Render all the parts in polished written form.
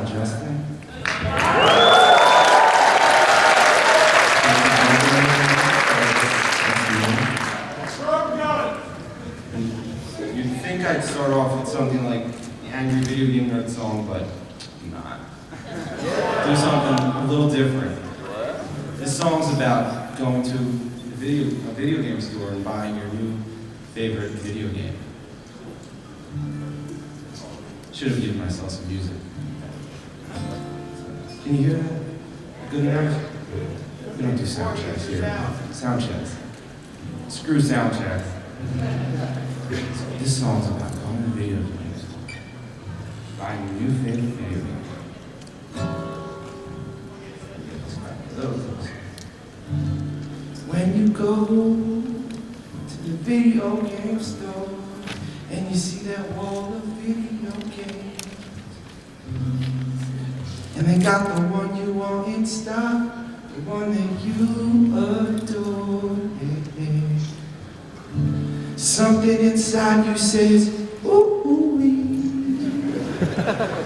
Justin. You'd think I'd start off with something like the Angry Video Game Nerd song, but I'm not. Do something a little different. This song's about going to a video game store and buying your new favorite video game. Should have given myself some music. Can you hear that? Good enough? We don't do sound checks here. Sound checks. Screw sound checks. This song's about going to video games, buying your new favorite video game. When you go to the video game store and you see that wall of video games, and they got the one you want in stock, the one that you adore. Something inside you says, ooh,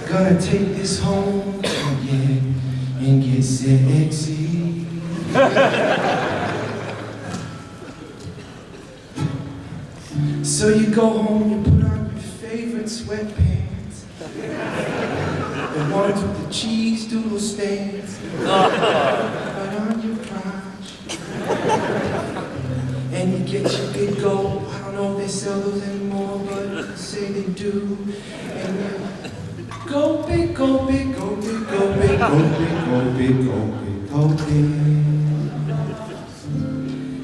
gonna take this home, yeah, and get sexy. So you go home, you put on your favorite sweatpants, the ones with the cheese doodle stains, right on your crotch, and you get your big gold. I don't know if they sell those anymore, but say they do. And you go big, go big, go big, go big, go big, go big, go big, go big.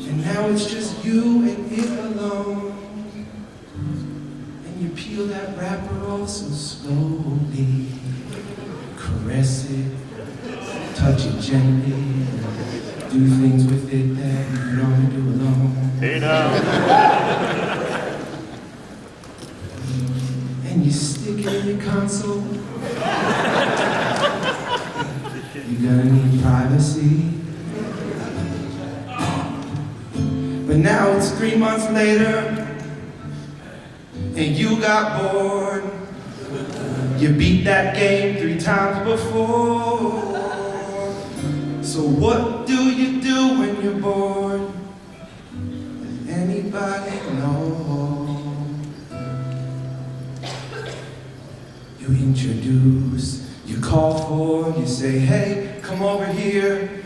And now it's just you and it alone. And you peel that wrapper off so slowly, caress it, touch it gently, do things with it that you don't do alone. Hey now. And you stick it in your console. You're gonna need privacy. But now it's 3 months later, and you got bored. You beat that game 3 times before. So what do you do when you're bored? Does anybody know? You introduce, you call for, you say, hey, come over here,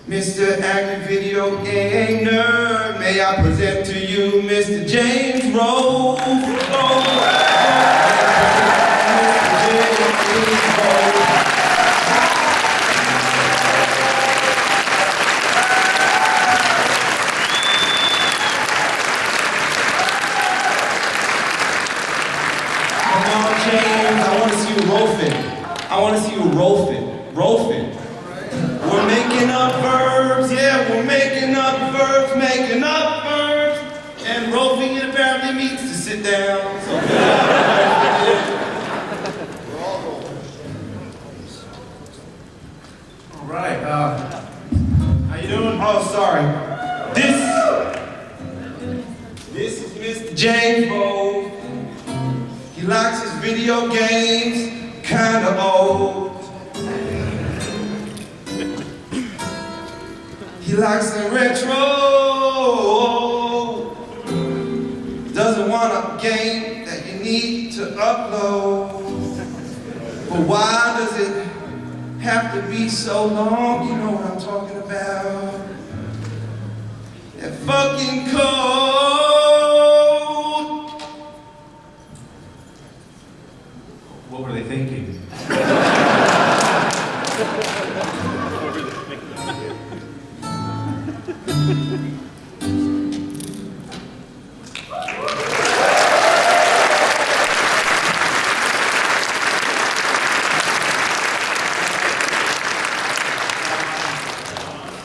Mr. Angry Video Game Nerd. May I present to you Mr. James Rolfe. I want to see you Rolfe. I want to see you Rolfe. Rolfe. We're making up verbs, yeah, we're making up verbs, making up verbs. And Rolfing it apparently means to sit down. So, all right, how you doing? oh, sorry. This is Mr. James Rolfe. He likes his video games, kinda old. He likes the retro. Doesn't want a game that you need to upload. But why does it have to be so long? You know what I'm talking about. That fucking code. What were they thinking?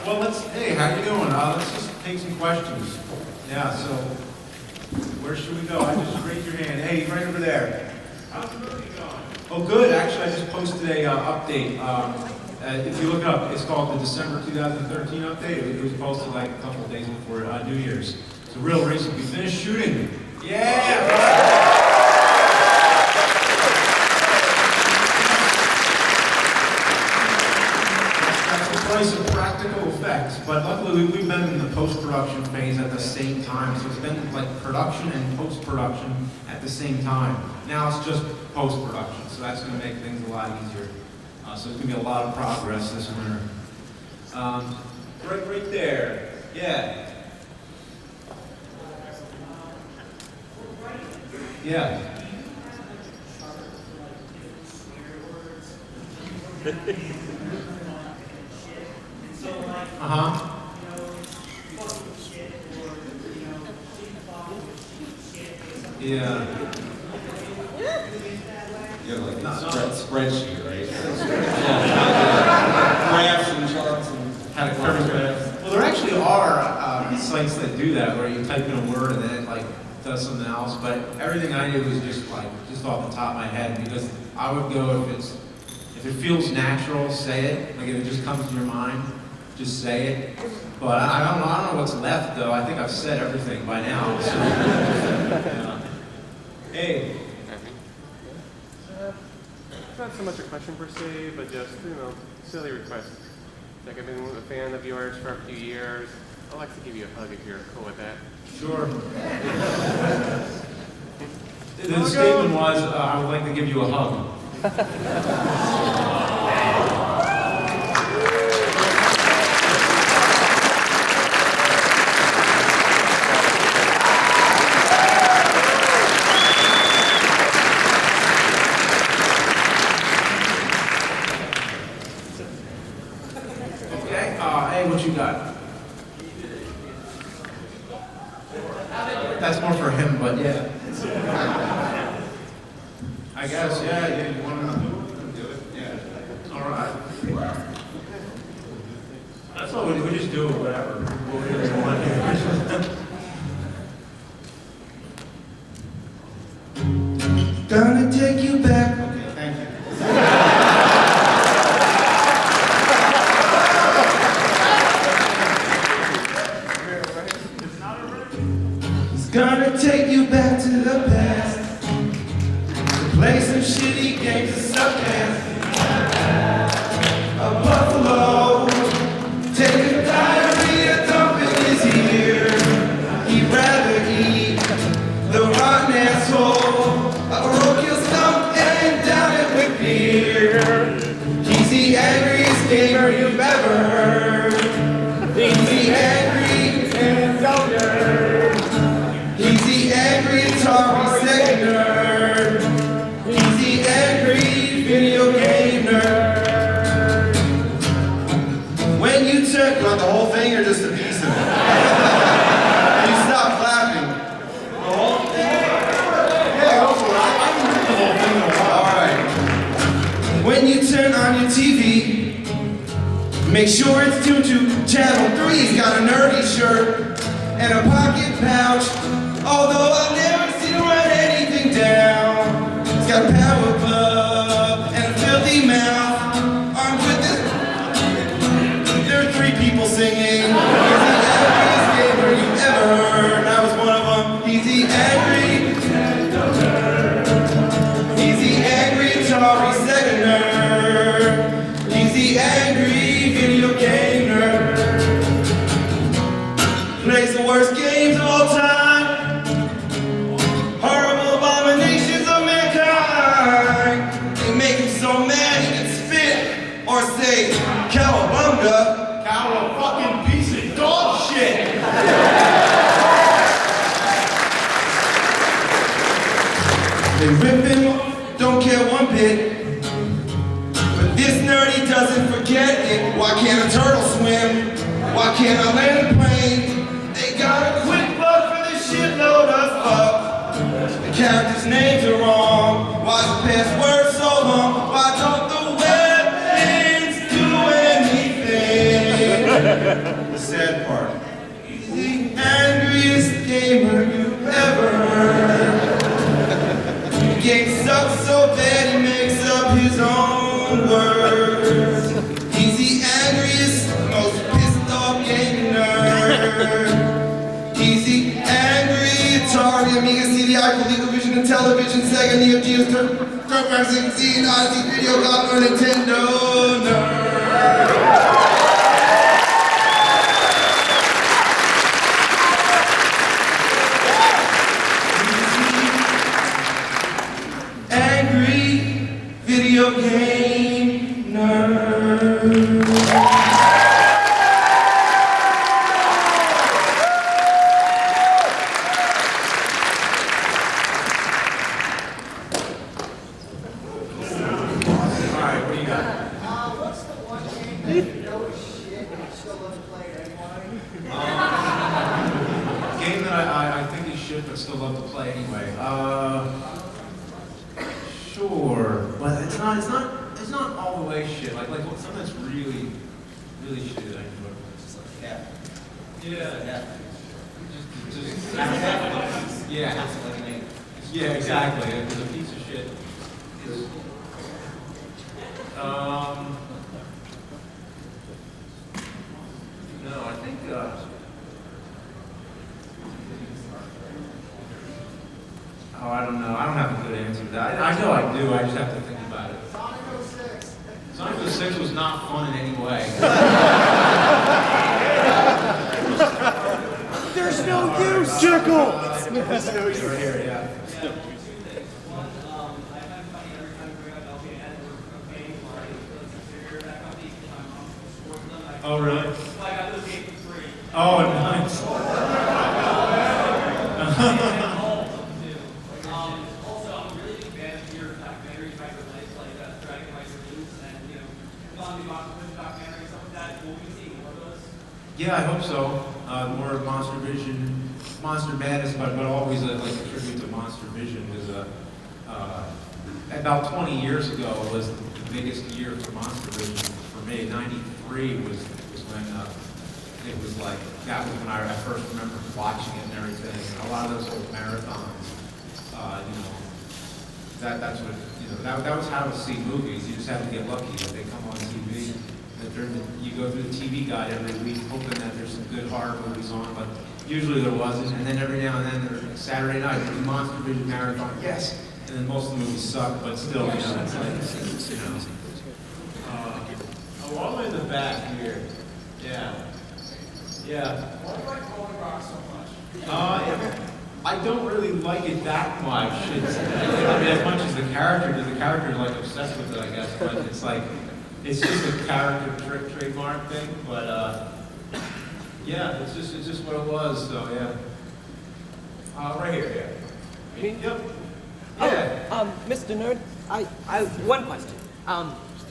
Well, hey, how you doing? Let's just take some questions. Yeah, so, where should we go? I just raise your hand. Hey, right over there. How's the movie going? Oh, good. Actually, I just posted a update. If you look up, it's called the December 2013 update. It was posted like a couple of days before New Year's. It's a real recent. We finished shooting. Yeah! Right. but luckily we've been in the post-production phase at the same time, so it's been like production and post-production at the same time. Now it's just post-production, so that's going to make things a lot easier. So there's going to be a lot of progress this winter. Right there, yeah. Yeah. Uh-huh. Yeah. You have like a spreadsheet, right? Graphs and charts and Had a curve graph. Well, there actually are sites that do that where you type in a word and then it like does something else. But everything I do is just off the top of my head, because I would go if it feels natural, say it. Like if it just comes to your mind, just say it. But I don't know what's left though. I think I've said everything by now. So, yeah. Hey. Not so much a question per se, but just, silly request. Like, I've been a fan of yours for a few years. I'd like to give you a hug if you're cool with that. Sure. The statement was, I would like to give you a hug. Hey, what you got? That's more for him, but yeah. I guess, yeah, you want to do it? Yeah. All right. That's what we just do, whatever. Whatever you want here. Gonna take you back. Okay, thank you. Gonna take you back to the past, to play some shitty games and suck ass. A buffalo, take a diarrhea dump in his ear. He'd rather eat the rotten asshole, a parochial stump and down it with beer. He's the angriest gamer you've ever heard. He's the angry and nerd. He's the angry Atari Sega nerd. He's the angry video game nerd. When you turn, you want the whole thing or just a piece of it? You stop clapping. The whole thing? Yeah, go for it. I can do the whole thing in a while. Alright. When you turn on your TV, make sure it's tuned to channel 3. He's got a nerdy shirt and a pocket pouch. Although I've never seen him write anything down. He's got a power glove and a filthy mouth. Armed with this. There are 3 people singing. He's the angriest gamer you've ever heard. I was one of them. He's the angry. He's the angry Atari Sega nerd. He's the angry video game nerd. Plays the worst games of all time. Or say, cowabunga. Cow a fucking piece of dog shit. They rip him, don't care one bit. But this nerdy doesn't forget it. Why can't a turtle swim? Why can't I land a plane? They got a quick plug for this shitload of fuck. The characters' names are wrong. Why's the password so long? Why don't the the sad part. He's the angriest gamer you've ever heard. The game sucks so bad he makes up his own words. He's the angriest, most pissed off gaming nerd. He's the angry Atari, Amiga, CDI, ColecoVision, and television, Sega, Neo Geo, Turbo 16, Odyssey, Video, Nintendo nerd. I think he should, but still love to play anyway. Sure, but it's not all the way shit. Like something that's really shitty that I can do. Just like, yeah. Yeah. Just Yeah. yeah. It's like an eight. Yeah, exactly. It's a piece of shit. No, I think. Oh, I don't know. I don't have a good answer to that. I know I do. I just have to think about it. Sonic 06 was not fun in any way. There's no use, Jekyll! There's no use here, yeah. Oh, really? Oh, nice. Yeah, I hope so. More Monster Vision, Monster Madness, but always like a tribute to Monster Vision because about 20 years ago was the biggest year for Monster Vision for me. '93 was when it was like, that was when I first remember watching it and everything. And a lot of those old marathons, that's what, that was how to see movies. You just had to get lucky that they come on TV. You go through the TV guide every week hoping that there's some good horror movies on, but usually there wasn't. And then every now and then, there's Saturday night, there's Monster Vision Marathon, yes! And then most of the movies suck, but still, it's like, oh, all the way in the back here. Yeah. Yeah. Why do you like Rolling Rock so much? I don't really like it that much. I mean, as much as the character's like obsessed with it, I guess, but it's like, it's just a character trademark thing, but yeah, it's just what it was, so yeah. Right here, yeah. Me? Yep. Yeah. Oh, Mr. Nerd, I one question.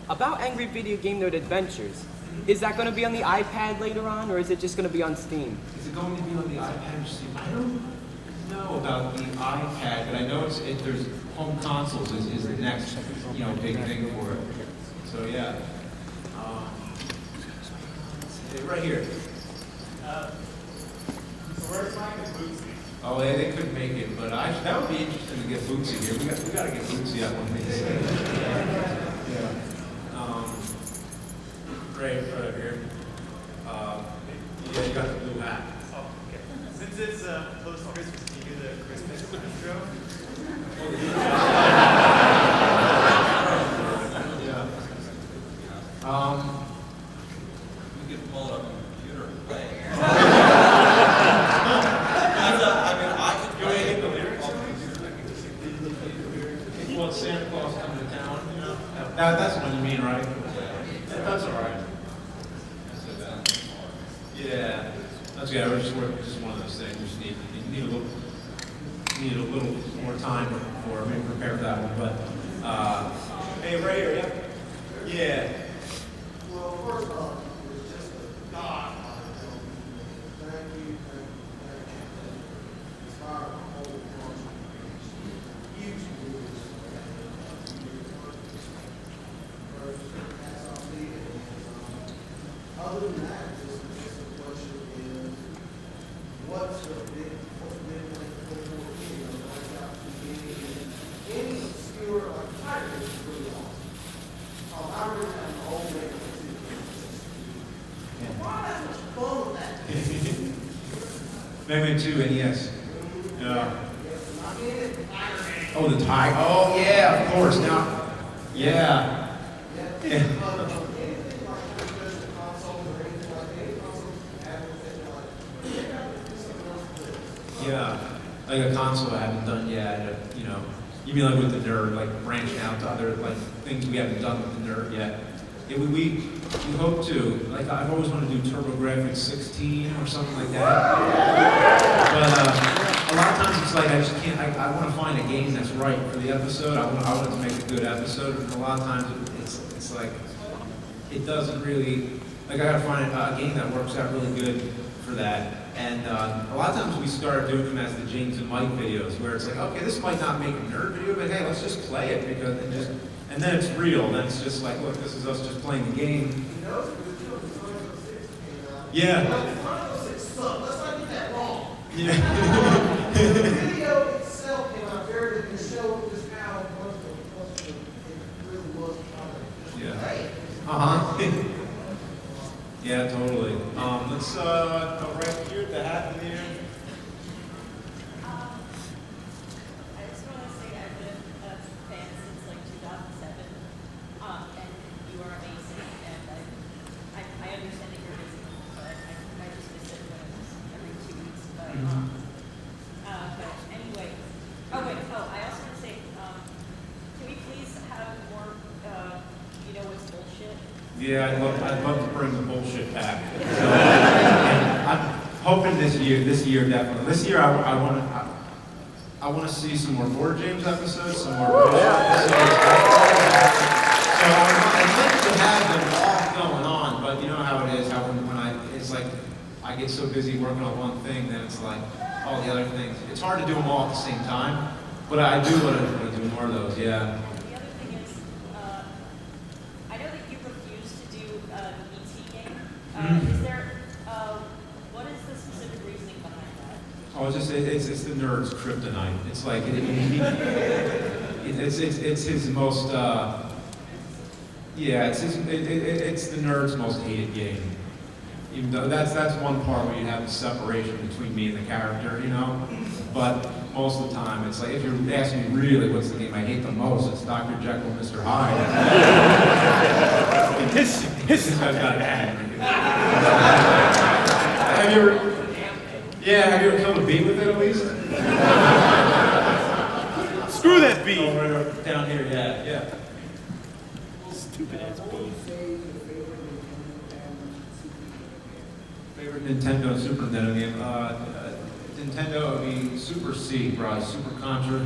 About Angry Video Game Nerd Adventures, is that going to be on the iPad later on, or is it just going to be on Steam? Is it going to be on the iPad or Steam? I don't know about the iPad, but I know there's home consoles is the next, big thing for it. So yeah. Right here. So where's Mike and Bootsy? Oh, yeah, they couldn't make it, but that would be interesting to get Bootsy here. We got to get Bootsy out one of these. Yeah. Right over here. Yeah, you got the blue hat. Oh, okay. Since it's close to Christmas, can you do the Christmas intro? Yeah. You can pull it up on the computer and play. Well, Santa Claus coming to town, That's what you mean, right? That's all right. Yeah, that's good. We're just one of those things. You just need a little more time before maybe prepare for that one. But hey, right here, yep. Yeah. Well, first off, it's just a God. Thank you. It's hard to hold on. Huge moves. Other than that, just the question is, what's the big like out to be any obscure like title is really awesome. I really have an old man. Why that much fun with that? Mega 2 NES. Yeah. Oh, the Tiger. Oh, yeah, of course. Now, yeah. Yeah, like a console I haven't done yet. You mean like with the nerd, like branching out to other like things we haven't done with the nerd yet. Yeah, we hope to. Like I've always wanted to do TurboGrafx 16 or something like that. But a lot of times it's like I just can't. I want to find a game that's right for the episode. I want it to make a good episode. And a lot of times it's like it doesn't really. Like I gotta find a game that works out really good for that. And a lot of times we start doing them as the James and Mike videos, where it's like, okay, this might not make a nerd video, but hey, let's just play it because and then it's real. Then it's just like, look, this is us just playing the game. Yeah. Let's not get that wrong. Yeah. The video itself came out very good and showed just how much it really was. Yeah. Right? Yeah, totally. Let's go right here, the hat in the air. I just want to say I've been a fan since like 2007, and you are amazing, and I understand that you're busy, but I just miss it when it was every 2 weeks, but anyway, I also want to say, can we please have more, you know what's bullshit? Yeah, I'd love to bring the bullshit back. So, I'm hoping this year definitely. This year I want to see some more Board James episodes, some more bullshit episodes. So I'd like to have them all going on, but you know how it is. How when it's like I get so busy working on one thing, then it's like all the other things. It's hard to do them all at the same time, but I do want to do more of those. Yeah. The other thing is, I know that you refuse to do the ET game. Is there, what is the specific reasoning behind that? Oh, it's the nerd's kryptonite. It's like it's his most it's the nerd's most hated game. Even though that's one part where you have the separation between me and the character, you know. But most of the time, it's like if you're asking me really what's the game I hate the most, it's Dr. Jekyll and Mr. Hyde. This guy's got an ad. Have you ever killed a bee with it at least? Screw that bee! Oh, right down here, yeah. Stupid ass bee. Favorite Nintendo and Super Nintendo game? Nintendo would be Super C, probably Super Contra.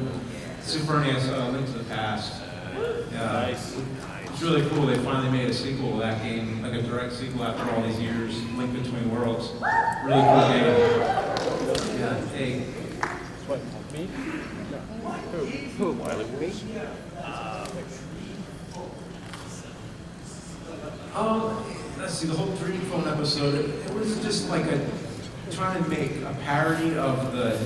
Super NES, Link to the Past. Yeah. Nice. It's really cool. They finally made a sequel to that game, like a direct sequel after all these years. Link Between Worlds. Really cool game. Yeah. Hey. What, me? Who? Me? Let's see, the whole Dream Phone episode, it was just like trying to make a parody of the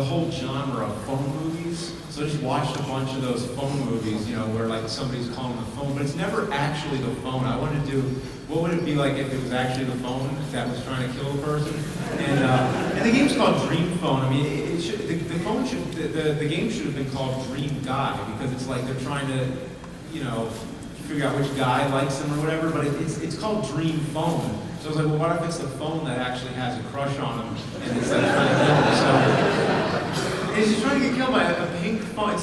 whole genre of phone movies. So I just watched a bunch of those phone movies, you know, where like somebody's calling the phone, but it's never actually the phone. I wanted to do, what would it be like if it was actually the phone that was trying to kill a person? And the game's called Dream Phone. I mean, the game should have been called Dream Guy, because it's like they're trying to, you know, figure out which guy likes them or whatever, but it's called Dream Phone. So I was like, well, what if it's the phone that actually has a crush on him, and it's like trying to kill him? So he's just trying to get killed by a pink phone.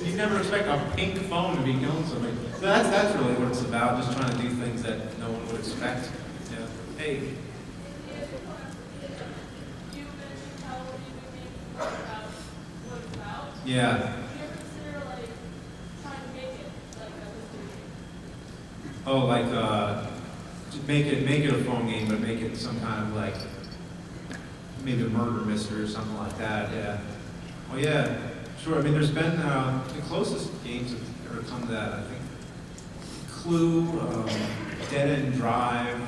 You never expect a pink phone to be killing somebody. So that's really what it's about, just trying to do things that no one would expect. Yeah. Hey. Yeah. Oh, like just make it a phone game, but make it some kind of like maybe a murder mystery or something like that. Yeah. Oh yeah, sure. I mean, there's been the closest games that have ever come to that. I think Clue, Dead End Drive,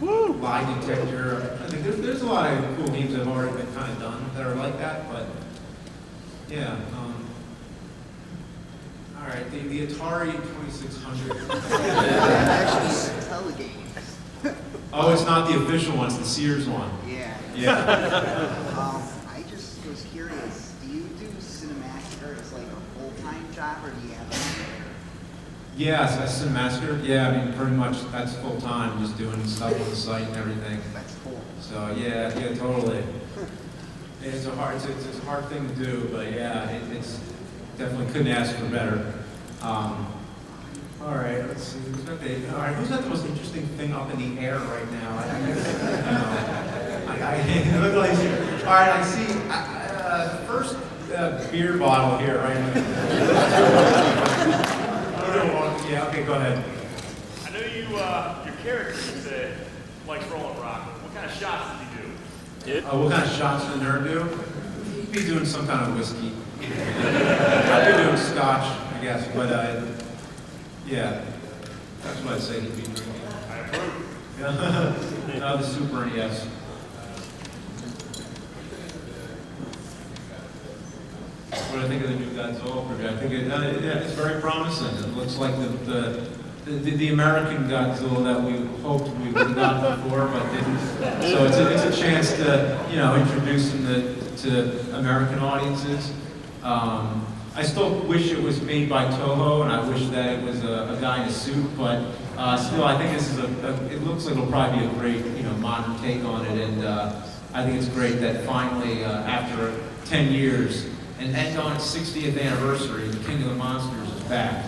Lie Detector. I think there's a lot of cool games that have already been kind of done that are like that. But yeah. All right, the Atari 2600. Actually, Telegame. Oh, it's not the official one, it's the Sears one. Yeah. Yeah. I just was curious, do you do Cinemassacre as like a full-time job, or do you have a Yeah, so that's Cinemassacre. Yeah, I mean, pretty much that's full time, just doing stuff on the site and everything. That's cool. So yeah, totally. It's a hard thing to do, but yeah, it's definitely couldn't ask for better. All right, let's see. Who's got the most interesting thing up in the air right now? Look like, all right, I see the first beer bottle here right now. Yeah, okay, go ahead. I know your character, you said, likes Rolling Rock. What kind of shots does he What kind of shots does the nerd do? He'd be doing some kind of whiskey. I'd be doing scotch, I guess, but yeah, that's what I'd say he'd be drinking. I approve. No, the Super NES. What do I think of the new Godzilla preview? I think it's very promising. It looks like the American Godzilla that we hoped we would have gotten before, but didn't. So it's a chance to, introduce them to American audiences. I still wish it was made by Toho, and I wish that it was a guy in a suit, but still, I think this is it looks like it'll probably be a great, modern take on it, and I think it's great that finally, after 10 years, and on its 60th anniversary, the King of the Monsters is back.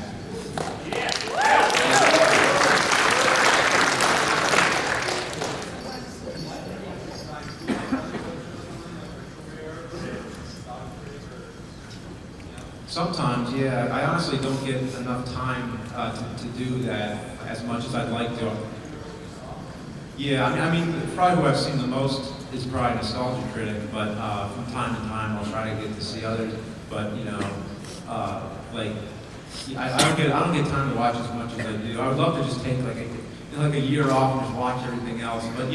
Sometimes, yeah. I honestly don't get enough time to do that as much as I'd like to. Yeah, I mean, probably who I've seen the most is probably Nostalgia Critic, but from time to time I'll try to get to see others. But I don't get time to watch as much as I do. I would love to just take like a year off and just watch everything else. But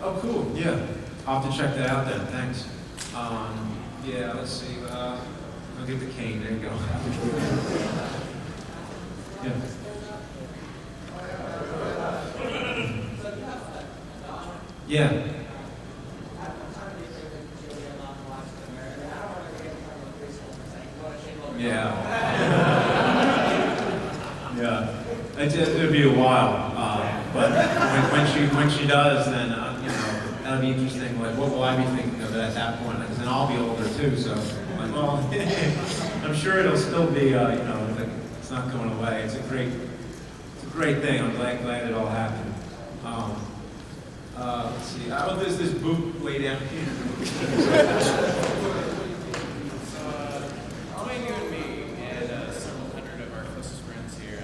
oh, cool. Yeah, I'll have to check that out then. Thanks. Yeah, let's see. I'll get the cane. There you go. Yeah. Yeah. Yeah. Yeah. It'll be a while, but when she does, then that'll be interesting. Like, what will I be thinking of at that point? Because then I'll be older too. So, like, well, I'm sure it'll still be, it's not going away. It's a great thing. I'm glad it all happened. Let's see. There's this boot way down here. Between you and me and several hundred of our closest friends here,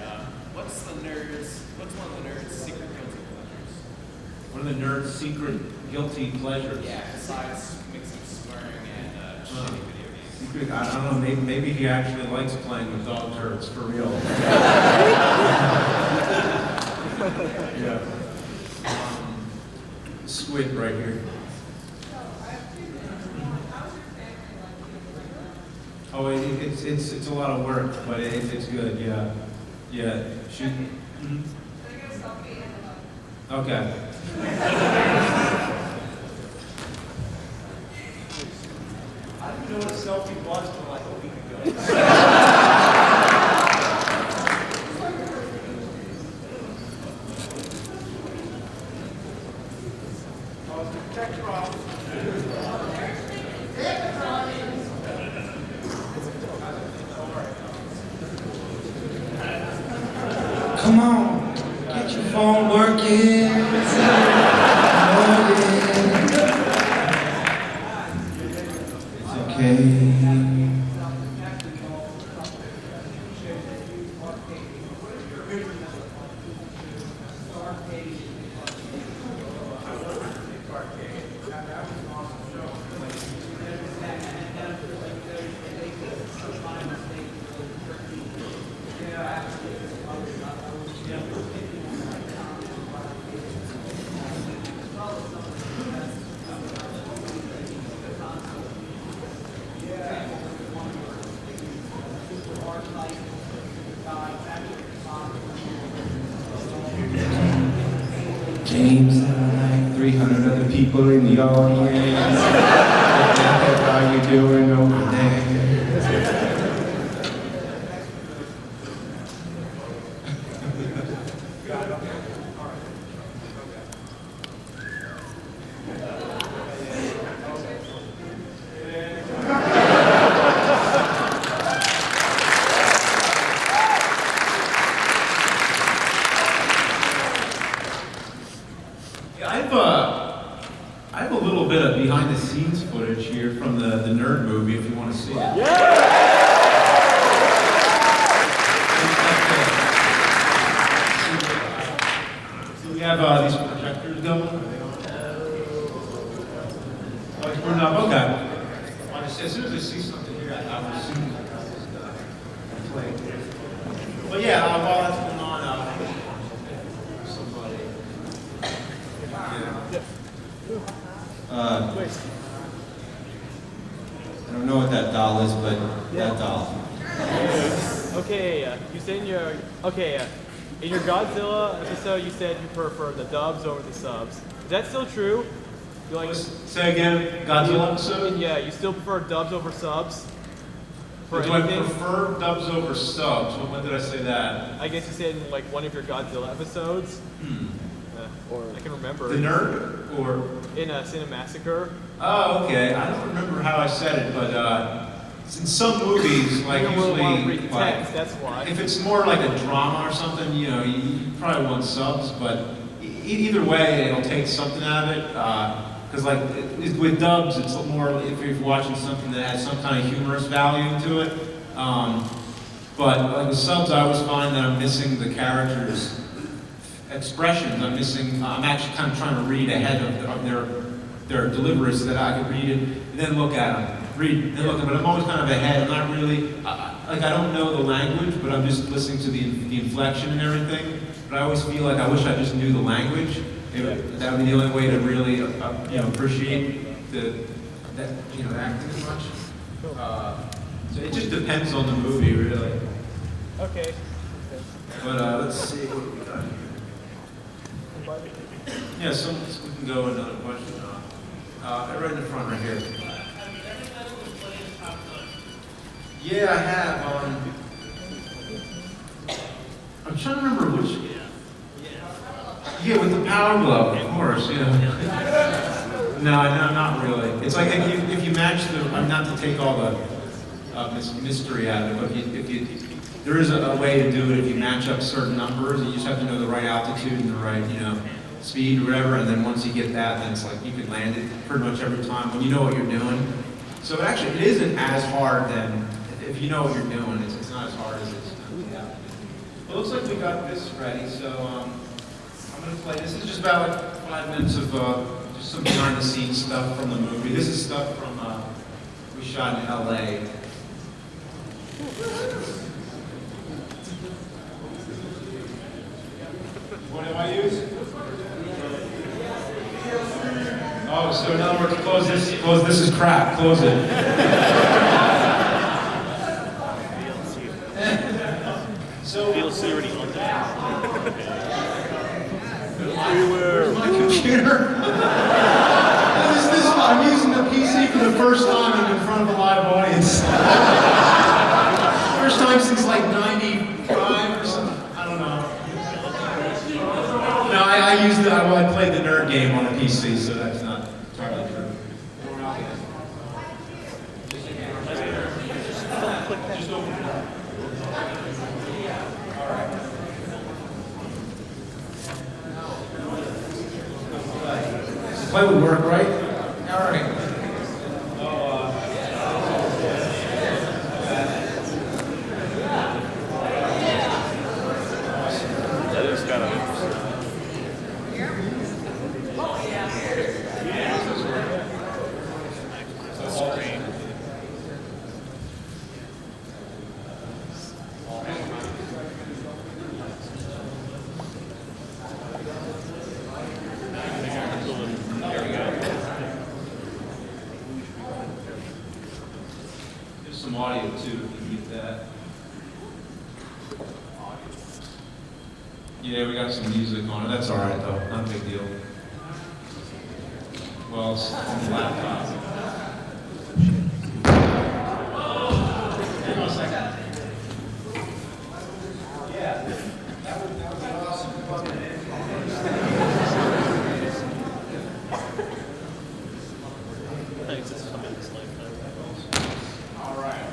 what's one of the nerds' secret guilty pleasures? One of the nerds' secret guilty pleasures. Yeah, besides mixing swearing and shitty video games. Secret, I don't know, maybe he actually likes playing with dog turds, for real. Yeah. Squid right here. Oh, it's a lot of work, but it's good. Yeah, yeah. Okay. I didn't know what a selfie was until like a week ago. Come on, get your phone working. It's okay. James, there are like 300 other people in the audience. How you doing over there? Yeah, I have a little bit of behind the scenes footage here from the Nerd movie if you want to see it. So we have these projectors going. Are they on? Oh, it's turned up. Okay. As soon as I see something here, I will assume that it's playing. But yeah, while that's going on, somebody. I don't know what that doll is, but that doll. Okay, you said in your Godzilla episode, you said you prefer the dubs over the subs. Is that still true? You like? Say again, Godzilla episode? Yeah, you still prefer dubs over subs? For Do I anything? prefer dubs over subs? When did I say that? I guess you said in like one of your Godzilla episodes. Or I can remember. The Nerd? Or? In a Cinemassacre. Oh, okay. I don't remember how I said it, but in some movies, like You don't really want to read usually, the text, that's why. if it's more like a drama or something, you know, you probably want subs, but either way, it'll take something out of it. Because like with dubs, it's more if you're watching something that has some kind of humorous value to it. But like with subs, I always find that I'm missing the characters' expressions. I'm actually kind of trying to read ahead of their delivery so that I can read it, and then look at them. Read, then look at them. But I'm always kind of ahead. I'm not really, like I don't know the language, but I'm just listening to the inflection and everything. But I always feel like I wish I just knew the language. That would be the only way to really, appreciate acting as much. So it just depends on the movie, really. Okay. But let's see what we got here. Yeah, so we can go another question. Right in the front, right here. Yeah, I have. I'm trying to remember which. Yeah, with the Power Glove, of course. Yeah. No, not really. It's like if you match the. Not to take all the mystery out of it, but if you there is a way to do it if you match up certain numbers. You just have to know the right altitude and the right, speed or whatever. And then once you get that, then it's like you can land it pretty much every time when you know what you're doing. So it isn't as hard then if you know what you're doing. It's not as hard as it's. Well, it looks like we got this ready. So I'm gonna play. This is just about like 5 minutes of just some behind the scenes stuff from the movie. This is stuff from we shot in LA. What do I use? Oh, so in other words, close this. This is crap. Close it. So VLC already on that. Where's my computer? I'm using the PC for the first time in front of a live audience. First time since like 95 or something. I don't know. No, I played the Nerd game on a PC, so that's not entirely true. Just open it. All right. This play would work, right? All right. That is kind of interesting. There's some audio too, if you can get that. Yeah, we got some music on it. That's all right though, not a big deal. Well, it's on the laptop. Hang on a second. Yeah, that would be awesome. Plug it in. Thanks, this is coming this lifetime. All right.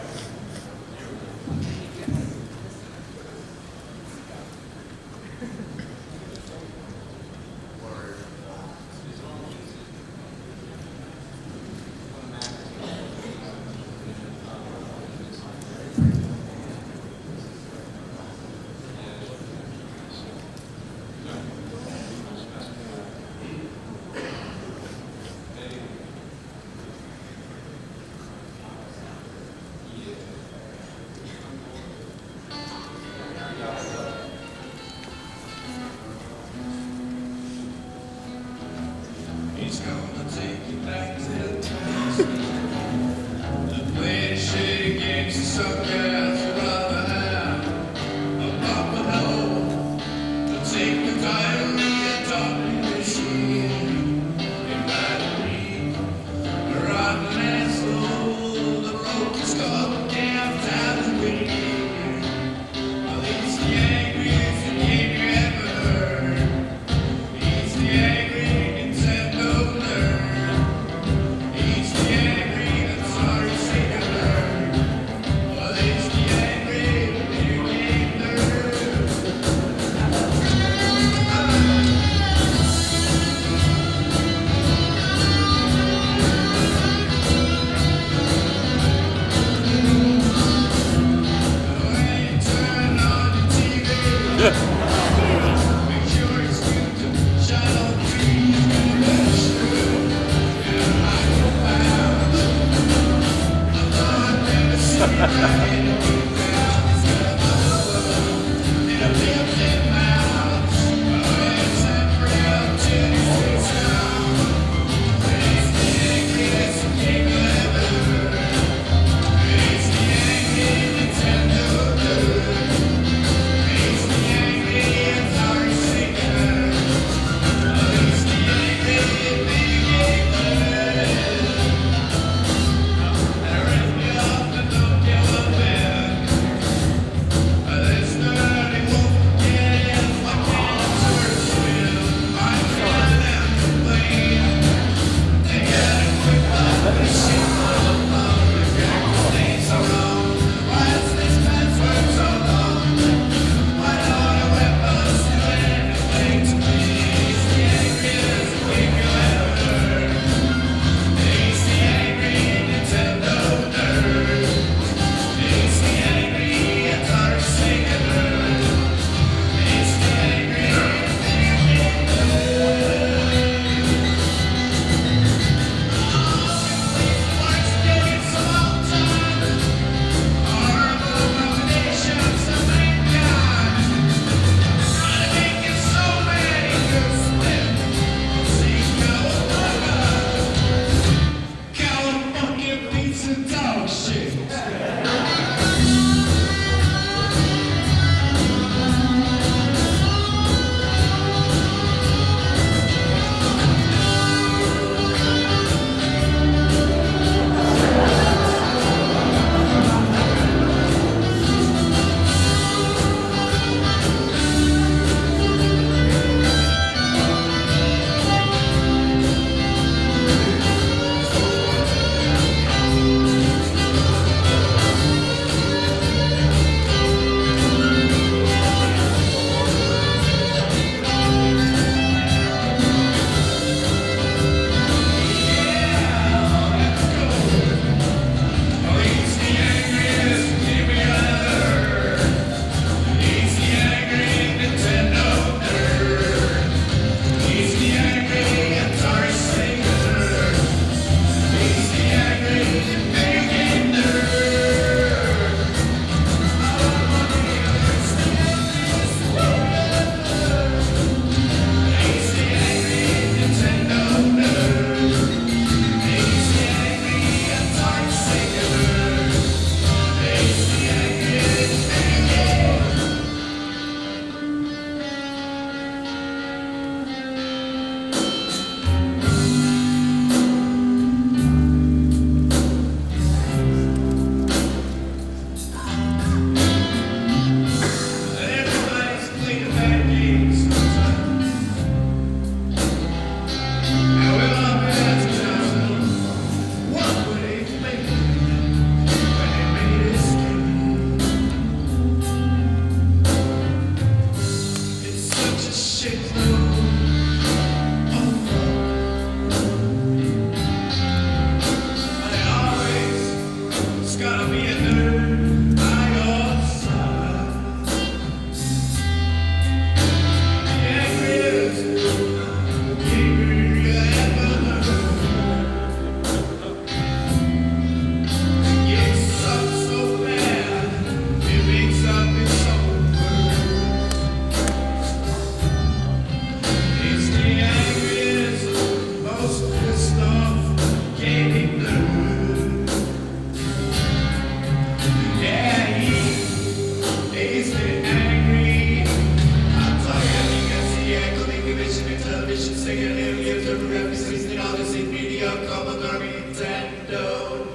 and television, Sega, aliens, over every 16 Odyssey, media, Commodore, Nintendo.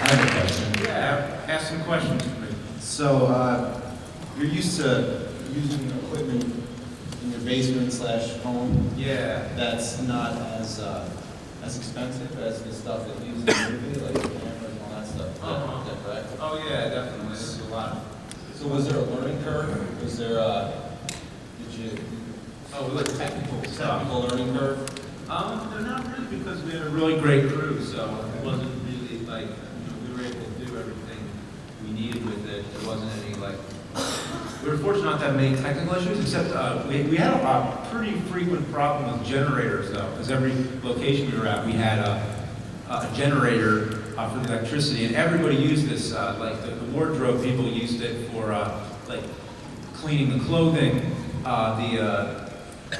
I have a question. Yeah, ask some questions for me. So, you're used to using equipment in your basement slash home Yeah. that's not as expensive as the stuff that you use in the movie, like cameras and all that stuff. Is that correct? Oh, yeah, definitely. There's a lot. So was there a learning curve? Was there did you, Oh, we like technical stuff. technical learning curve? They're not really, because we had a really great crew, so it wasn't really like, we were able to do everything we needed with it. There wasn't any like, we were fortunate not to have many technical issues, except we had a pretty frequent problem with generators though, because every location we were at, we had a generator for the electricity, and everybody used this, like the wardrobe people used it for like cleaning the clothing,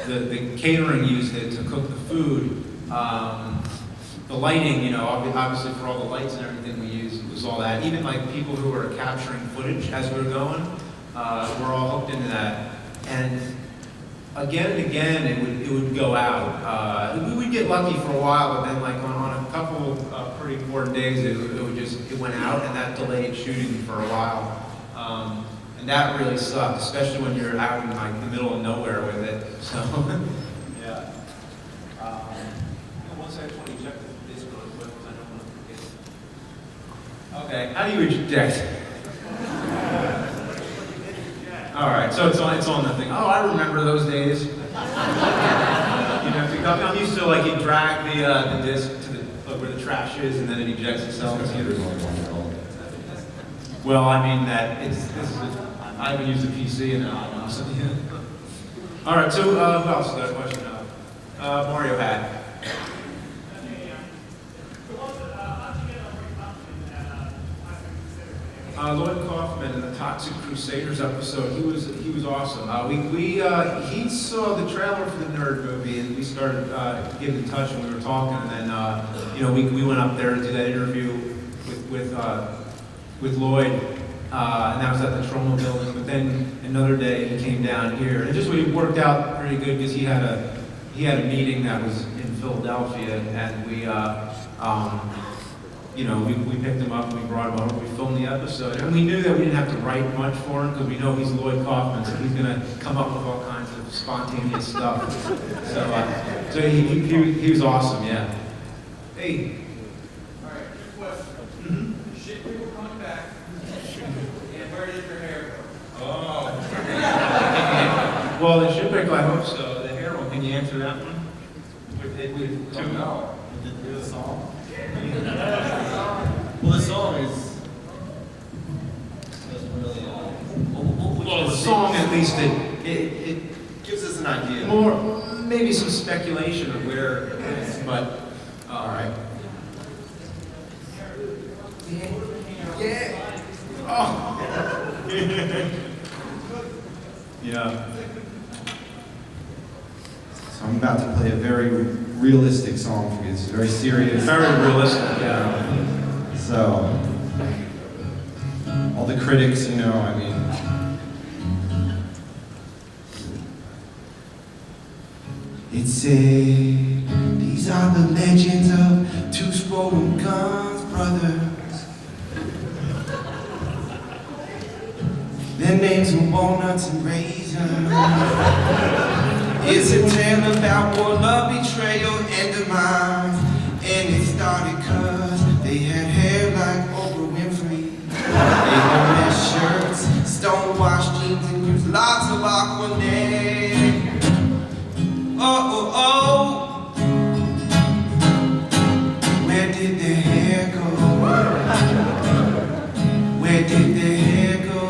the catering used it to cook the food. The lighting, obviously for all the lights and everything we used was all that. Even like people who were capturing footage as we were going, were all hooked into that. And again and again, it would go out. We would get lucky for a while, but then like on a couple pretty important days, it went out, and that delayed shooting for a while. And that really sucked, especially when you're out in like the middle of nowhere with it. So, yeah. Once I want to eject this really quick, because I don't want to forget. Okay, how do you eject? All right, so it's on the thing. Oh, I remember those days. I'm used to like you drag the disc to where the trash is, and then it ejects itself. Well, I mean I haven't used a PC in a while, so yeah. All right, so who else has got a question? Mario had. Lloyd Kaufman in the Toxic Crusaders episode, he was awesome. He saw the trailer for the Nerd movie, and we started getting in touch, and we were talking, and then we went up there to do that interview with Lloyd, and that was at the Troma building. But then another day he came down here, and it worked out pretty good because he had a meeting that was in Philadelphia, and we picked him up and we brought him over. We filmed the episode, and we knew that we didn't have to write much for him because we know he's Lloyd Kaufman, so he's gonna come up with all kinds of spontaneous stuff. So he was awesome, yeah. Hey. All right, here's a question. Shit people coming back, and where did your hair go? Oh. Well, the ship pickle, I hope so. The hair one, can you answer that one? No. Did the song? Well, the song doesn't really. Well, the song at least it Gives us an idea. more maybe some speculation of where it is, but all right. Yeah. Oh. Yeah. So I'm about to play a very realistic song for you. It's very serious. Very realistic. Yeah. So, all the critics, I mean, it said, these are the legends of two scrolling guns, brothers. Their names are walnuts and raisins. It's a tale about war, love, betrayal, and demise. And it started 'cause they had hair like Oprah Winfrey. They wore their shirts, stonewashed jeans, and used lots of Aquanet. Oh, oh, oh. Where did their hair go? Where did their hair go?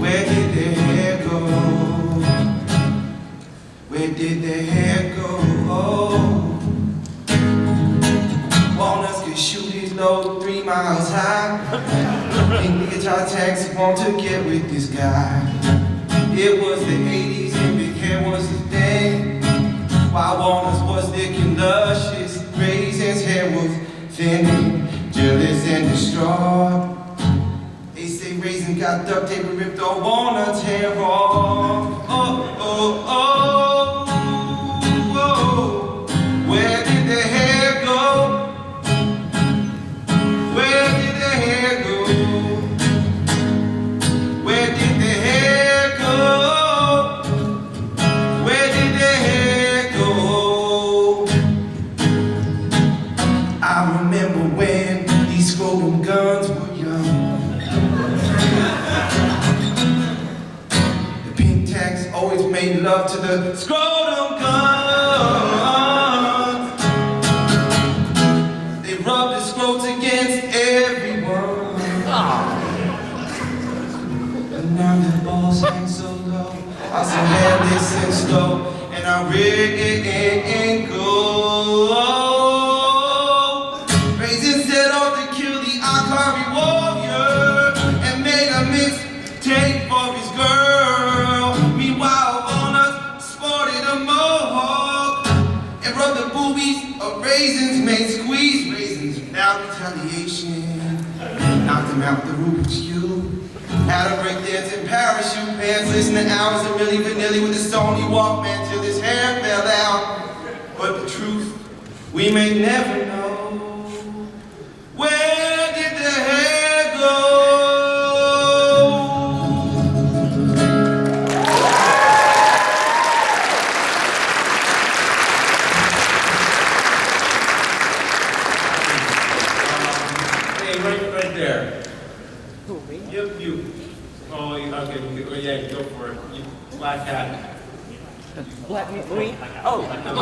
Where did their hair go? Where did their hair go? Walnuts could shoot his load 3 miles high. In the guitar taxi, want to get with this guy. It was the While walnuts was thick and luscious, raisins' hair was thin, jealous and distraught. They say raisin got duct tape and ripped all walnuts' hair off. Oh, oh, oh, oh. Where did the hair go? Where did the hair go? Where did the hair go? Where did the hair go? I remember when these scrotum guns were young. The pink tax always made love to the scrotum guns. They rubbed the scrotes against everyone. And now the balls hang so low, I so headless and slow, and I wrinkle. Raisins set off to kill the Akari warrior and made a mixtape for his girl. Meanwhile, walnuts sported a mohawk and rubbed the boobies of raisins, made squeeze raisins without retaliation. Knocked him out the Rubik's Cube. Had a break dancing parachute pants, listen to hours of Milli Vanilli with the Sony Walkman till his hair fell out. But the truth, we may never know. Where did the hair go? Hey, right there. Who, me? You. Oh, okay, yeah, go for it. You black hat. Black me? Oh, no.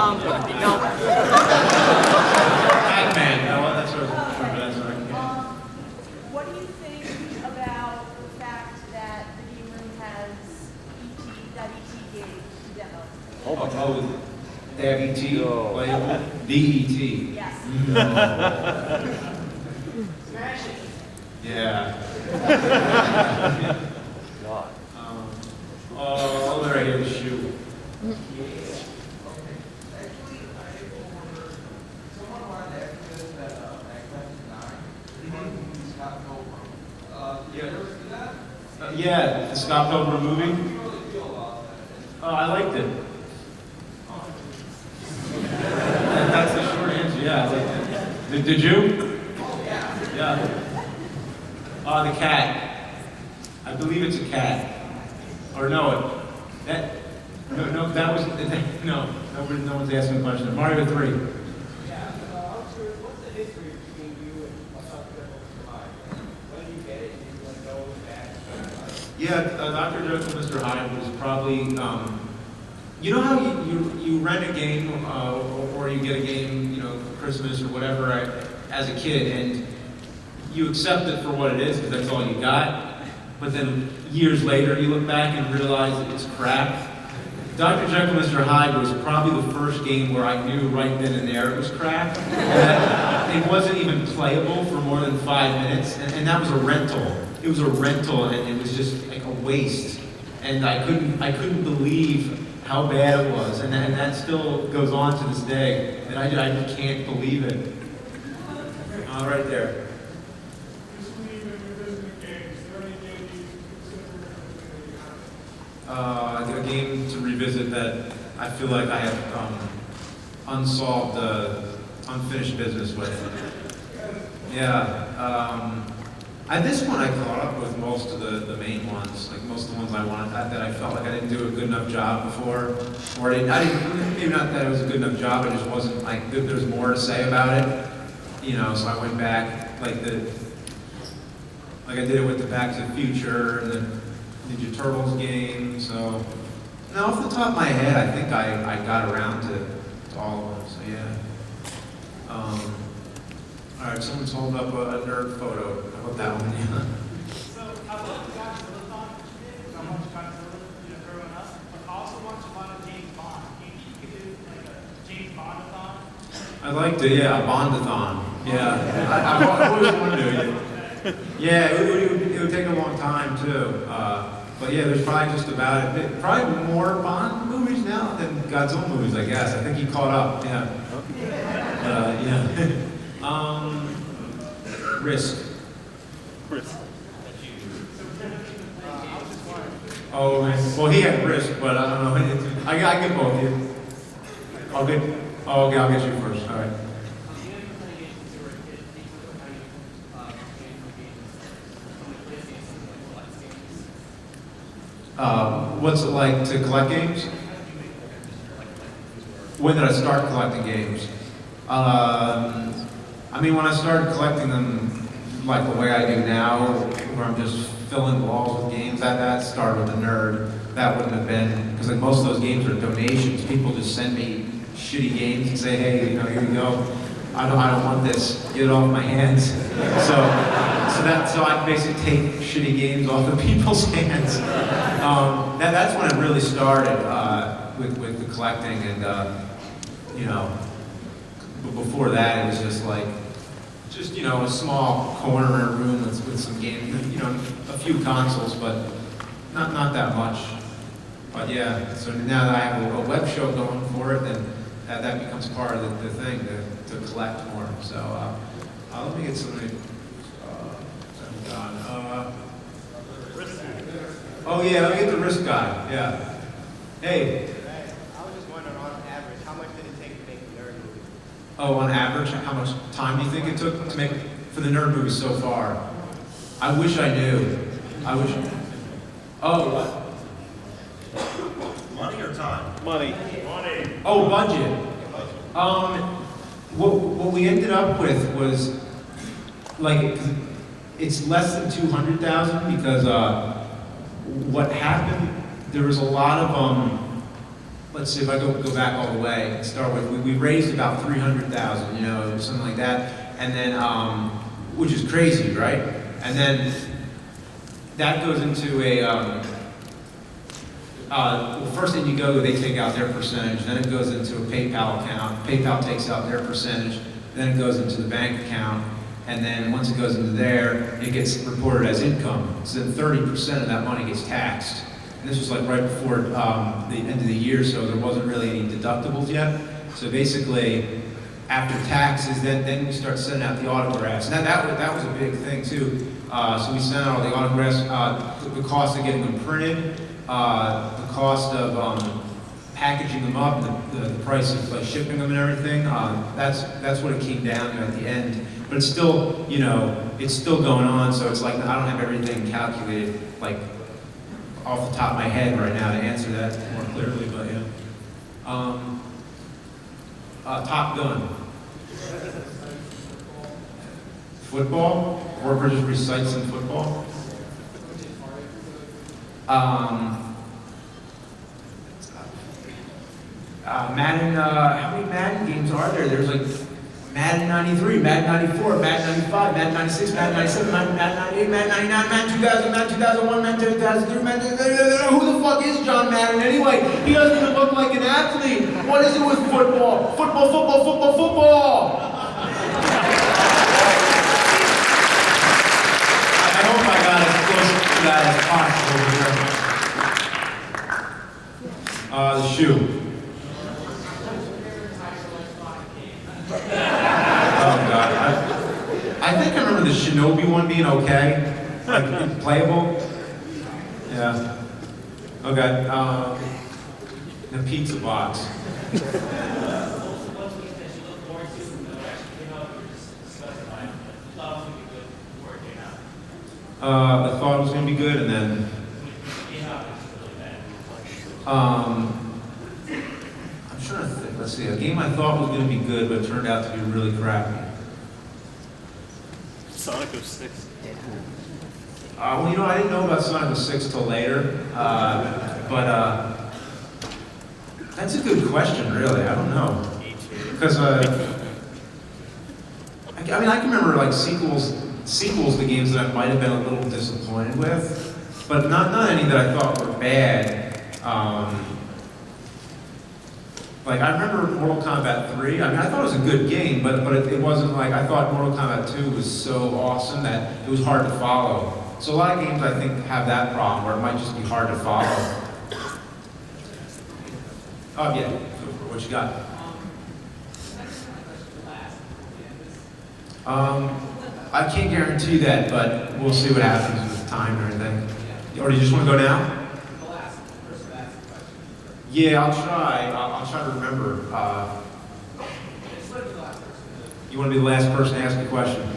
Pac-Man. No, that's right. That's right. What do you think about the fact that the game room has that ET game demo? Oh, they have E.T. playable? The E.T. Yes. Smash it. Yeah. Oh, they're here to shoot. Yeah, the Scott Pilgrim movie. I liked it. That's the short answer. Yeah, I liked it. Did you? Yeah. The cat. I believe it's a cat. Or no, that was no one's asking a question. Mario 3. I'm curious, what's the history between you and when did you get it? Did you want to go back? Yeah, Dr. Jekyll, Mr. Hyde was probably, you know how you rent a game or you get a game, for Christmas or whatever as a kid, and you accept it for what it is because that's all you got. But then years later, you look back and realize it's crap. Dr. Jekyll, Mr. Hyde was probably the first game where I knew right then and there it was crap. That it wasn't even playable for more than 5 minutes, and that was a rental. It was a rental, and it was just like a waste. And I couldn't believe how bad it was, and that still goes on to this day. And I just can't believe it. Right there. A game to revisit that I feel like I have unsolved, unfinished business with. Yeah. At this point, I caught up with most of the main ones, like most of the ones I wanted, that I felt like I didn't do a good enough job before, or maybe not that it was a good enough job, it just wasn't like good. There's more to say about it, So I went back, like I did it with the Back to the Future and the Ninja Turtles game. So, now off the top of my head, I think I got around to all of them. So yeah. All right, someone's holding up a nerd photo. How about that one? Yeah. So I love the Godzilla-thon because I watched Godzilla, growing up, but I also watched a lot of James Bond. Do you think you could do like a James Bond-a-thon? I liked it, yeah, a Bondathon. Yeah, I always wanted to do it. Yeah, it would take a long time too. But yeah, there's probably just about it. Probably more Bond movies now. not than Godzilla movies, I guess. I think he caught up, yeah. Yeah. Risk. Oh, well, he had Risk, but I don't know. I get both of you. Okay, I'll get you first, all right. What's it like to collect games? When did I start collecting games? I mean, when I started collecting them like the way I do now, where I'm just filling walls with games, that started with a nerd. That wouldn't have been, because like most of those games are donations. People just send me shitty games and say, hey, you know, here you go. I don't want this. Get it off my hands. So I basically take shitty games off of people's hands. That's when it really started with the collecting, and you know, but before that it was just you know, a small corner in a room with some games, you know, a few consoles, but not that much. But yeah, so now that I have a web show going for it, then that becomes part of the thing to collect more. So let me get somebody. Oh yeah, let me get the Risk guy. Yeah. Hey. I was just wondering, on average, how much did it take to make a nerd movie? Oh, on average, how much time do you think it took to make for the nerd movie so far? I wish I knew. I wish. Oh, what? Money or time? Money. Oh, budget. What we ended up with was like it's less than 200,000 because what happened, there was a lot of let's see if I go back all the way and start with, we raised about 300,000, you know, something like that, and then which is crazy, right? And then that goes into a well, first thing you go, they take out their percentage, then it goes into a PayPal account. PayPal takes out their percentage, then it goes into the bank account, and then once it goes into there, it gets reported as income. So then 30% of that money gets taxed. And this was like right before the end of the year, so there wasn't really any deductibles yet. So basically, after taxes, then we start sending out the autographs. And that was a big thing too. So we sent out all the autographs, the cost of getting them printed, the cost of packaging them up, the price of like shipping them and everything. That's what it came down to at the end. But it's still, you know, it's still going on. So it's like I don't have everything calculated like off the top of my head right now to answer that more clearly. But yeah, Top Gun, football, or just recite some football. Madden, how many Madden games are there? There's like Madden 93, Madden 94, Madden 95, Madden 96, Madden 97, Madden 98, Madden 99, Madden 2000, Madden 2001, Madden 2003, Madden... Who the fuck is John Madden anyway? He doesn't even look like an athlete. What is it with football? Football! I hope I got as close to that as possible here. The shoe. Oh God, I think I remember the Shinobi one being okay, like playable. Yeah. Okay. The pizza box. I thought it was going to be good, and then I'm trying to think. Let's see. A game I thought was going to be good, but it turned out to be really crappy. Sonic 06. Well, you know, I didn't know about Sonic 06 till later, but that's a good question, really. I don't know, because I mean, I can remember like sequels to games that I might have been a little disappointed with, but not any that I thought were bad. Like, I remember Mortal Kombat 3. I mean, I thought it was a good game, but it wasn't like, I thought Mortal Kombat 2 was so awesome that it was hard to follow. So a lot of games, I think, have that problem, where it might just be hard to follow. Oh, yeah, what you got? I can't guarantee that, but we'll see what happens with time or anything. Or do you just want to go now? Yeah, I'll try. I'll try to remember. You want to be the last person to ask a question?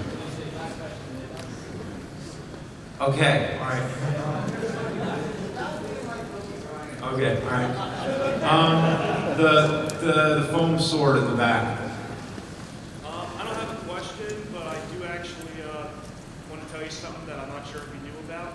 Okay, all right. Okay, all right. The foam sword at the back. I don't have a question, but I do actually want to tell you something that I'm not sure if you knew about.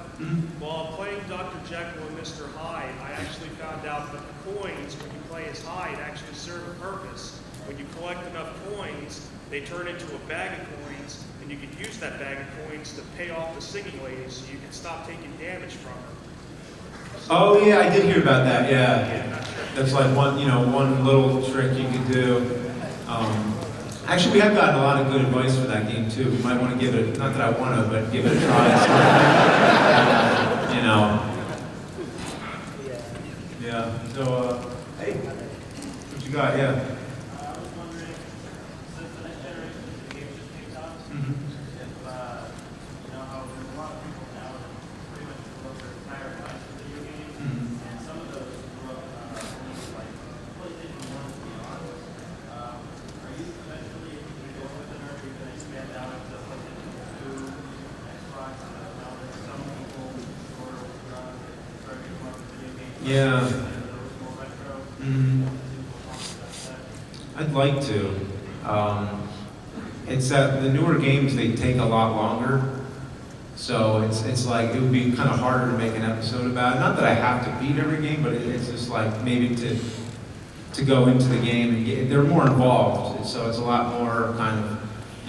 While playing Dr. Jekyll and Mr. Hyde, I actually found out that the coins, when you play as Hyde, actually serve a purpose. When you collect enough coins, they turn into a bag of coins, and you can use that bag of coins to pay off the singing lady so you can stop taking damage from her. Oh yeah, I did hear about that. Yeah, that's like one little trick you could do. Actually, we have gotten a lot of good advice for that game too. We might want to give it, not that I want to, but give it a try. You know. Yeah. So, hey, what you got? Yeah. I was wondering, since the next generation of games just came out, if, you know, how there's a lot of people now that pretty much grew up their entire lives with video games, and some of those grew up only like PlayStation 1 and beyond. Are you eventually going with it, or are you going to expand out into PlayStation 2, Xbox, now that some people sort of start getting more video games? Yeah. Those more retro. I'd like to. It's that the newer games, they take a lot longer. So it's like it would be kind of harder to make an episode about it. Not that I have to beat every game, but it's just like maybe to go into the game and they're more involved. So it's a lot more kind of,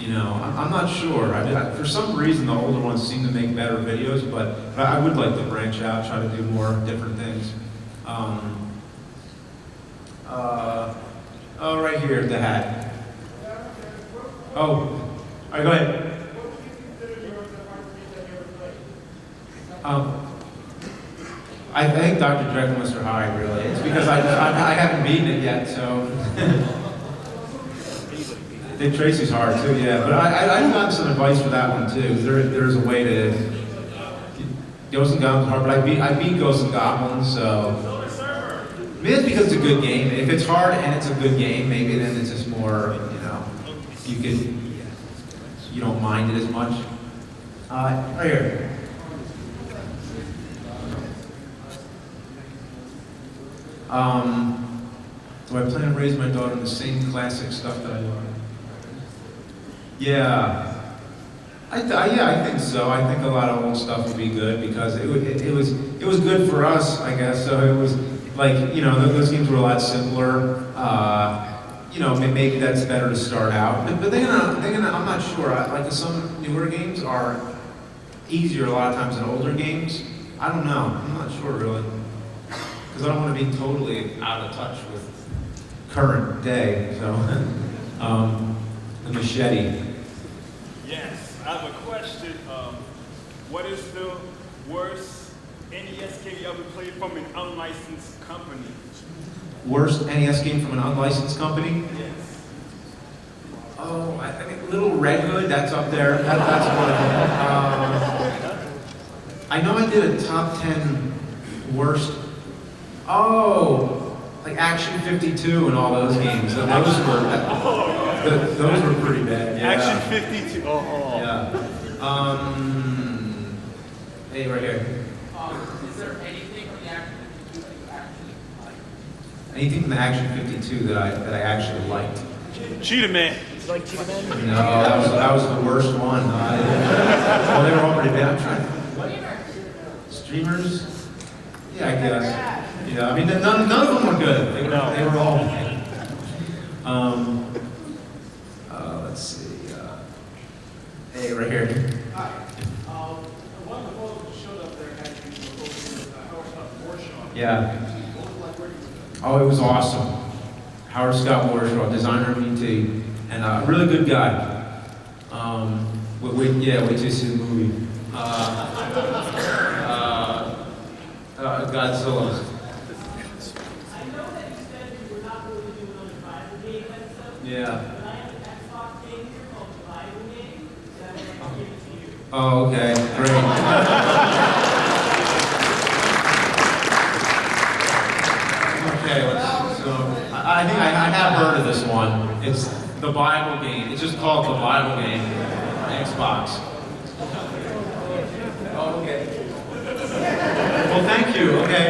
you know, I'm not sure. For some reason, the older ones seem to make better videos, but I would like to branch out, try to do more different things. Oh, right here, the hat. Oh, all right, go ahead. I think Dr. Jekyll and Mr. Hyde, really. It's because I haven't beaten it yet, so. Dick Tracy's hard too, yeah. But I've gotten some advice for that one too. There's a way to. Ghosts and Goblins hard, but I beat Ghosts and Goblins, so. Maybe it's because it's a good game. If it's hard and it's a good game, maybe then it's just more, you know, you don't mind it as much. Right here. Do I plan to raise my daughter in the same classic stuff that I learned? Yeah. I think so. I think a lot of old stuff would be good because it was good for us, I guess. So it was like, you know, those games were a lot simpler. You know, maybe that's better to start out. But they're gonna. I'm not sure. Like some newer games are easier a lot of times than older games. I don't know. I'm not sure really, because I don't want to be totally out of touch with current day. So, the machete. Yes, I have a question. What is the worst NES game you ever played from an unlicensed company? Worst NES game from an unlicensed company? Yes. Oh, I think Little Red Hood, that's up there. That's one of them. I know I did a top 10 worst. Oh, like Action 52 and all those games. Those were pretty bad. Yeah. Action 52. Oh. Yeah. Hey, right here. Is there anything from the Action 52 that you actually like? Anything from the Action 52 that I actually liked? Cheetah Man. Like Cheetah Man? No, that was the worst one. Well, they were all pretty bad. I'm trying. Streamers? Yeah, I guess. Yeah, I mean, none of them were good. They were all. Let's see. Hey, right here. Hi. One of the photos that showed up there had you with Howard Scott Warshaw. Yeah. What was it like working with him? Oh, it was awesome. Howard Scott Warshaw, designer of ET, and a really good guy. Wait till you see the movie. Godzilla. I know that you said you were game and stuff. Yeah. But I have an Xbox game here called AVGN, and I'm going to give it to you. Oh, okay, great. Okay, so I think I have heard of this one. It's the Bible game. It's just called the Bible game on Xbox. Oh, okay. Well, thank you. Okay.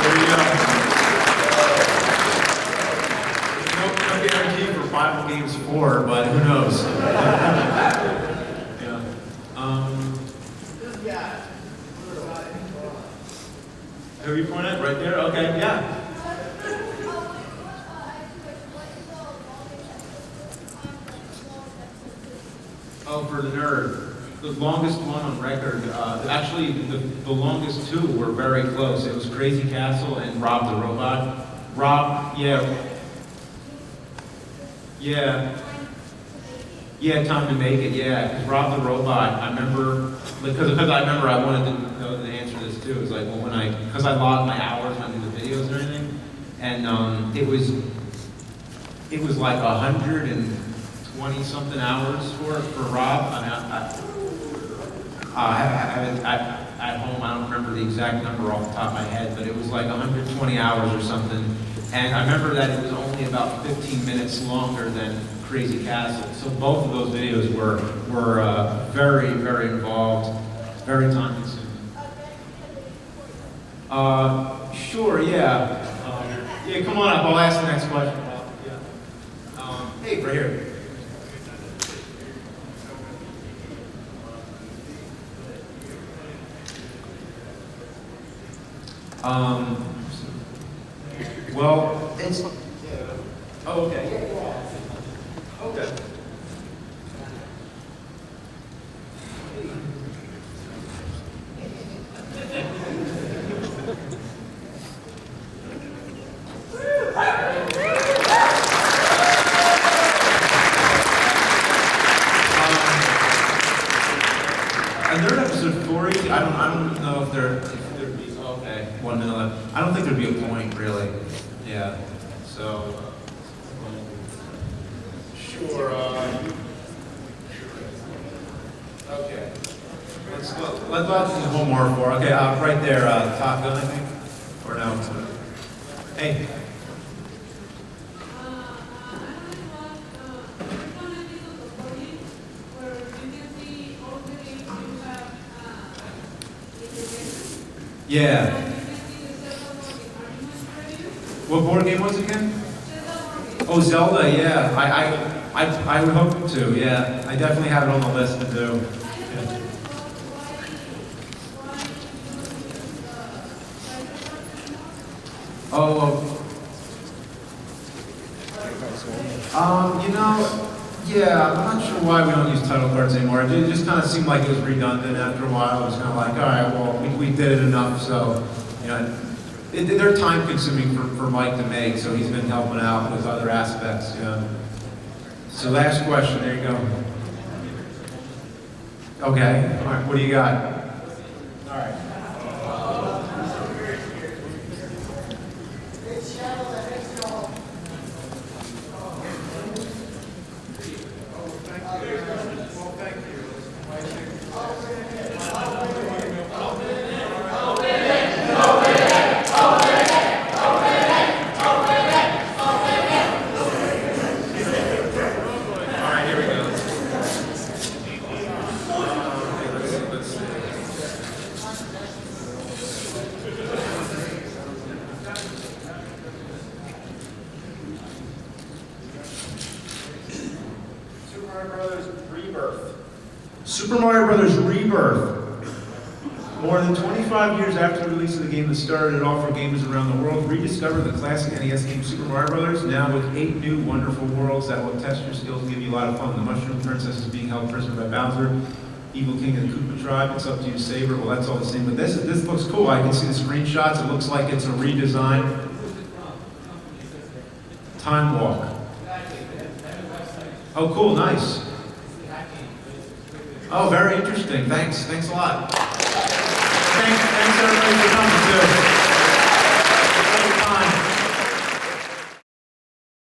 There you go. No guarantee for Bible Games 4, but who knows? Yeah. Who you point at? Right there? Okay, yeah. Oh, for the nerd. The longest one on record, actually the longest two were very close. It was Crazy Castle and Rob the Robot. Rob, yeah. Yeah, Time to Make It, yeah. Because Rob the Robot, I remember, because I wanted to know the answer to this too. It was like, well, because I logged my hours when I do the videos and everything, and it was like 120 something hours for Rob. I mean, at home, I don't remember the exact number off the top of my head, but it was like 120 hours or something. And I remember that it was only about 15 minutes longer than Crazy Castle. So both of those videos were very, very involved, very time consuming. Sure, yeah. Yeah, come on up. I'll ask the next question. Hey, right here. Well, it's. Oh, okay. Okay. Another episode 40. I don't know if there'd be. Okay, 1 minute left. I don't think there'd be a point really. Yeah. So. Sure. Okay. Let's do one more for. Okay, right there, Top Gun, I think, or no? Hey. Yeah. What board game was it again? Oh, Zelda. Yeah. I would hope to. Yeah. I definitely have it on the list to do. Yeah. Oh. Yeah. I'm not sure why we don't use title cards anymore. It just kind of seemed like it was redundant after a while. It was kind of like, all right, well, we did it enough, so they're time consuming for Mike to make, so he's been helping out with other aspects. So last question. There you go. Okay. All right. What do you got? All right. Super Mario Brothers Rebirth. More than 25 years after the release of the game that started it off for gamers around the world, rediscover the classic NES game Super Mario Brothers, now with 8 new wonderful worlds that will test your skills and give you a lot of fun. The Mushroom Princess is being held prisoner by Bowser, Evil King of the Koopa Tribe. It's up to you to save her. Well, that's all the same. But this looks cool. I can see the screenshots. It looks like it's a redesign. Time Walk. Oh, cool. Nice. Oh, very interesting. Thanks a lot. Thanks everybody for coming too. Great time.